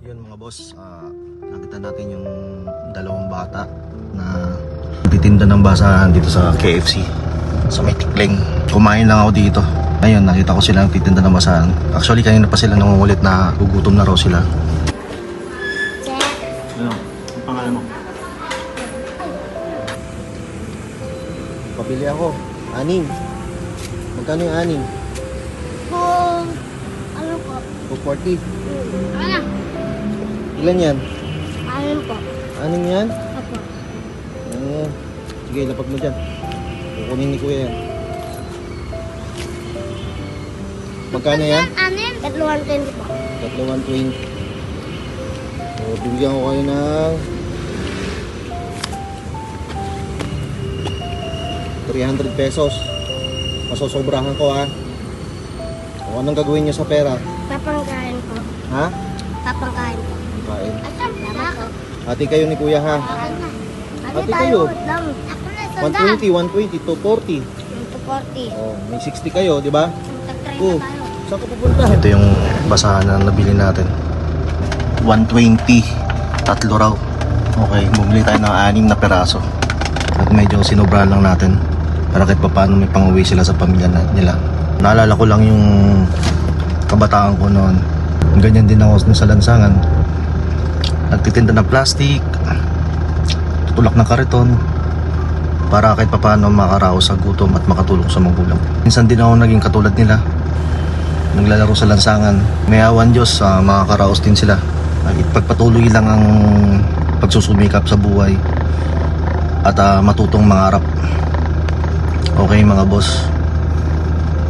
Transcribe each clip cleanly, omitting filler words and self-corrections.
Yun mga boss, nakita natin yung dalawang bata na titinda ng basahan dito sa KFC sa may Tikling. Kumain lang ako dito. Ayun, nakita ko silang titinda ng basahan. Actually kanina pa sila nangungulit na gugutom na raw sila. Ano? Ang pangalan mo? Pabili ako. Anim. Magkano yung anim? Ano po? 240. Ano? Ilan yan? Anim po. Anim yan? Opo. Sige, lapag mo dyan. Kukunin ni kuya yan. Magkano yan? Anim? 120 po. 120. So, bibigyan ko kayo ng 300 pesos. Masosobrahan ko ha. O anong gagawin nyo sa pera? Papangkain po. Ha? Papangkain po. Kain. Salamat po. Hati kayo ni kuya ha. Hati kayo. Ako na, 120, 240. 240. Oh, may 60 kayo, di ba? Tag-try Oh, na tayo. saan ka pupunta? Ito yung basahan na nabili natin. 120. Tatlo raw. Okay, bumili tayo ng 6 na peraso. At medyo sinubra lang natin. Para kahit pa paano may pang-uwi sila sa pamilya nila. Naalala ko lang yung kabataan ko noon. Ganyan din ako sa lansangan. Nagtitinda ng plastic, tutulak ng kariton, para kahit pa paano makaraos sa gutom at makatulong sa magulang. Minsan din ako naging katulad nila. Naglalaro sa lansangan. May awan Diyos, makakaraos din sila. Ipagpatuloy lang ang pagsusumikap sa buhay at matutong mangarap. Okay mga boss,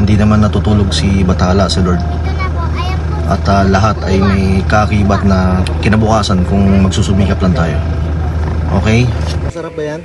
hindi naman natutulog si Bathala, si Lord. Ito na po. Ayan po. At lahat ay may kakibat na kinabukasan kung magsusumikap lang tayo. Okay? Masarap ba yan?